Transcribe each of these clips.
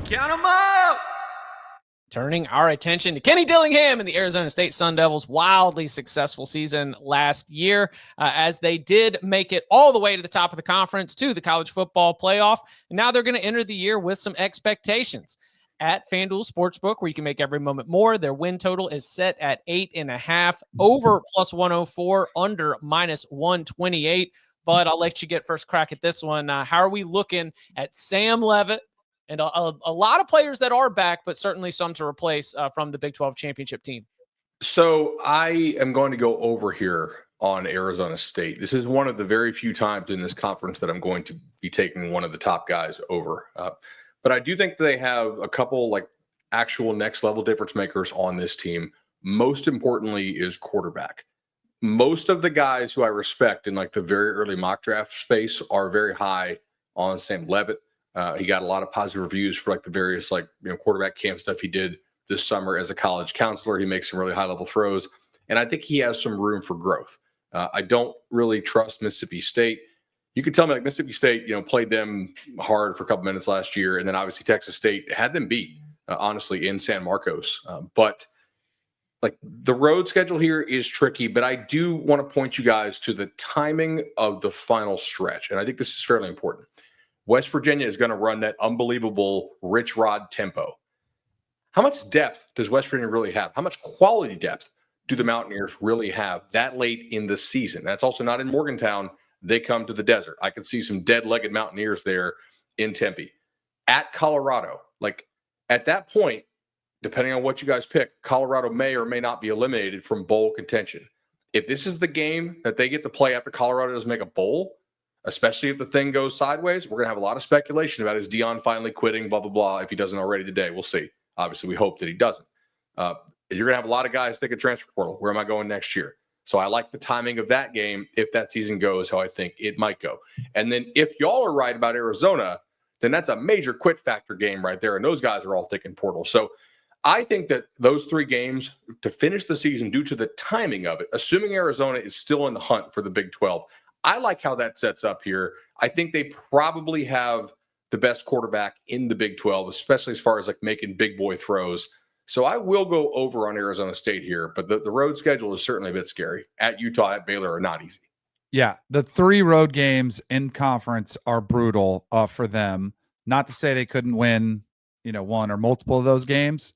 Count them up! Turning our attention to Kenny Dillingham and the Arizona State Sun Devils' wildly successful season last year, as they did make it all the way to the top of the conference, to the college football playoff. And now they're going to enter the year with some expectations. At FanDuel Sportsbook, where you can make every moment more, their win total is set at 8.5, over plus 104, under minus 128. But I'll let you get first crack at this one. How are we looking at Sam Leavitt and a lot of players that are back, but certainly some to replace from the Big 12 championship team? So I am going to go over here on Arizona State. This is one of the very few times in this conference that I'm going to be taking one of the top guys over. But I do think they have a couple like actual next level difference makers on this team. Most importantly is quarterback. Most of the guys who I respect in like the very early mock draft space are very high on Sam Leavitt. He got a lot of positive reviews for like the various quarterback camp stuff he did this summer as a college counselor. He makes some really high level throws, and I think he has some room for growth. I don't really trust Mississippi State. You could tell me like Mississippi State, played them hard for a couple minutes last year, and then obviously Texas State had them beat, honestly, in San Marcos. But like the road schedule here is tricky, but I do want to point you guys to the timing of the final stretch, and I think this is fairly important. West Virginia is going to run that unbelievable Rich Rod tempo. How much depth does West Virginia really have? How much quality depth do the Mountaineers really have that late in the season? That's also not in Morgantown. They come to the desert. I could see some dead-legged Mountaineers there in Tempe. At Colorado, like at that point, depending on what you guys pick, Colorado may or may not be eliminated from bowl contention. If this is the game that they get to play after Colorado doesn't make a bowl, especially if the thing goes sideways, we're going to have a lot of speculation about is Deion finally quitting, blah, blah, blah. If he doesn't already today, we'll see. Obviously, we hope that he doesn't. You're going to have a lot of guys thinking transfer portal. Where am I going next year? So I like the timing of that game if that season goes how I think it might go. And then if y'all are right about Arizona, then that's a major quit factor game right there. And those guys are all thinking portal. So I think that those three games to finish the season due to the timing of it, assuming Arizona is still in the hunt for the Big 12, I like how that sets up here. I think they probably have the best quarterback in the Big 12, especially as far as like making big boy throws. So I will go over on Arizona State here, but the road schedule is certainly a bit scary. At Utah, at Baylor are not easy. Yeah, the 3 road games in conference are brutal for them. Not to say they couldn't win, one or multiple of those games.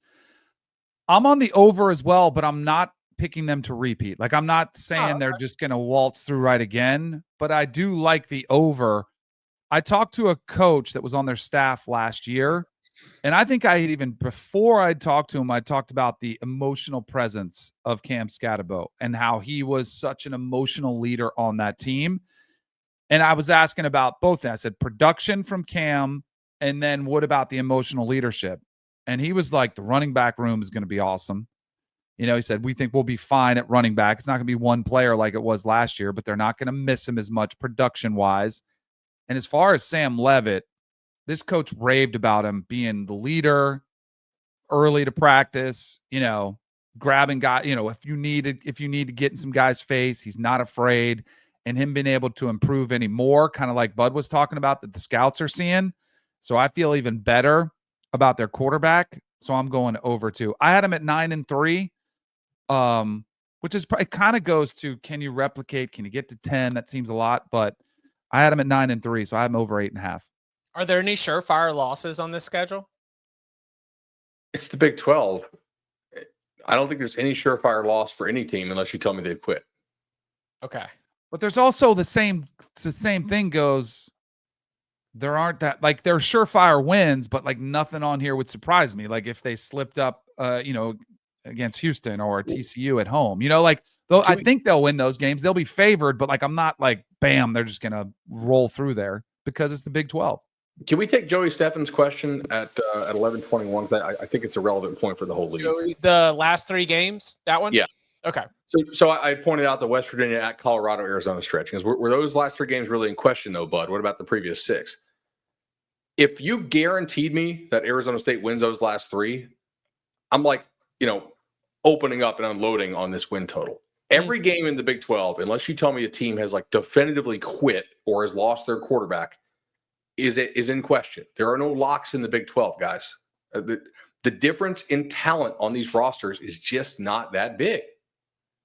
I'm on the over as well, but I'm not picking them to repeat. Like I'm not saying they're just going to waltz through right again, but I do like the over. I talked to a coach that was on their staff last year, and I think I had even before I talked to him, I talked about the emotional presence of Cam Scatterbo and how he was such an emotional leader on that team. And I was asking about both. I said production from Cam, and then what about the emotional leadership? And he was like, the running back room is going to be awesome. He said, we think we'll be fine at running back. It's not going to be one player like it was last year, but they're not going to miss him as much production-wise. And as far as Sam Leavitt, this coach raved about him being the leader, early to practice, grabbing guys, if you need to get in some guy's face, he's not afraid. And him being able to improve any more, kind of like Bud was talking about, that the scouts are seeing. So I feel even better about their quarterback. So I'm going over 2. I had him at 9-3, which is it kind of goes to, can you replicate? Can you get to 10? That seems a lot, but I had him at 9-3, so I have him over 8.5. Are there any surefire losses on this schedule? It's the Big 12. I don't think there's any surefire loss for any team unless you tell me they've quit. Okay. But there's also the same thing goes. There aren't that, like, they're surefire wins, but like nothing on here would surprise me. Like if they slipped up, against Houston or TCU at home, I think they'll win those games. They'll be favored, but like, I'm not like, bam, they're just going to roll through there because it's the Big 12. Can we take Joey Steffen's question at 11:21? I think it's a relevant point for the whole league. Joey, the last 3 games, that one? Yeah. Okay. So I pointed out the West Virginia at Colorado, Arizona stretch. Were those last 3 games really in question, though, Bud? What about the previous 6? If you guaranteed me that Arizona State wins those last 3, I'm like, opening up and unloading on this win total. Every game in the Big 12, unless you tell me a team has like definitively quit or has lost their quarterback, is in question. There are no locks in the Big 12, guys. The difference in talent on these rosters is just not that big.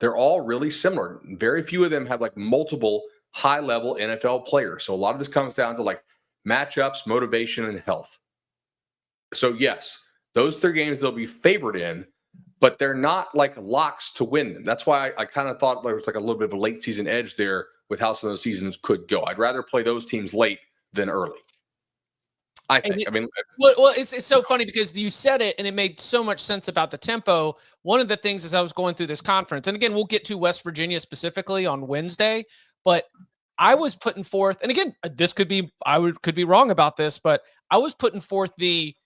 They're all really similar. Very few of them have like multiple high-level NFL players. So a lot of this comes down to like matchups, motivation, and health. So yes, those 3 games they'll be favored in, but they're not like locks to win them. That's why I kind of thought there was like a little bit of a late season edge there with how some of those seasons could go. I'd rather play those teams late than early. I think. Well, it's so funny because you said it and it made so much sense about the tempo. One of the things as I was going through this conference, and again, we'll get to West Virginia specifically on Wednesday, but I was putting forth, and again, this could be, could be wrong about this, but I was putting forth the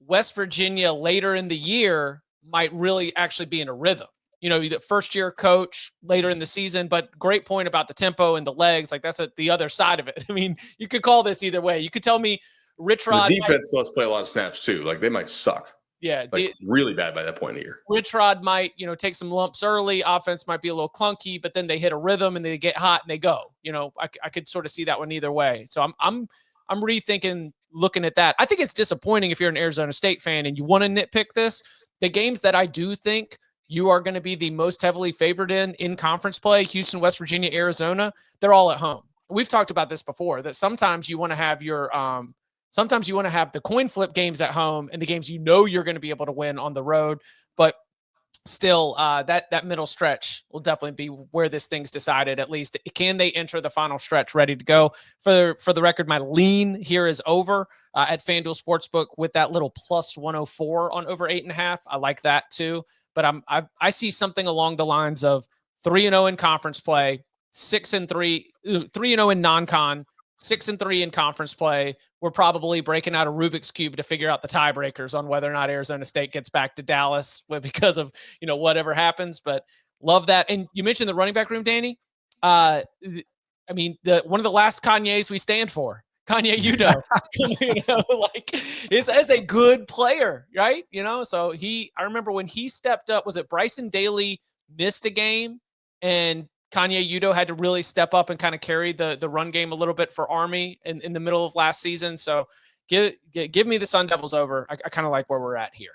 West Virginia later in the year might really actually be in a rhythm. You know, the first year coach later in the season, but great point about the tempo and the legs. Like that's the other side of it. I mean, you could call this either way. You could tell me Rich Rod. The defense does play a lot of snaps too. Like they might suck. Yeah. Like really bad by that point in the year. Rich Rod might, take some lumps early. Offense might be a little clunky, but then they hit a rhythm and they get hot and they go. I could sort of see that one either way. So I'm rethinking looking at that. I think it's disappointing if you're an Arizona State fan and you want to nitpick this. The games that I do think you are going to be the most heavily favored in conference play, Houston, West Virginia, Arizona, they're all at home. We've talked about this before, that sometimes you want to have your sometimes you want to have the coin flip games at home and the games you're going to be able to win on the road. But still, that middle stretch will definitely be where this thing's decided. At least, can they enter the final stretch ready to go? For the record, my lean here is over at FanDuel Sportsbook with that little plus 104 on over 8.5. I like that too. But I see something along the lines of 3-0 in conference play, 6-3, 3-0 in non-con, 6-3 in conference play. We're probably breaking out a Rubik's Cube to figure out the tiebreakers on whether or not Arizona State gets back to Dallas because of, whatever happens. But love that. And you mentioned the running back room, Danny. One of the last Kanye's we stand for, Kanye Udo, is as a good player, right? So I remember when he stepped up, was it Bryson Daly missed a game and Kanye Udo had to really step up and kind of carry the run game a little bit for Army in the middle of last season. So give me the Sun Devils over. I kind of like where we're at here.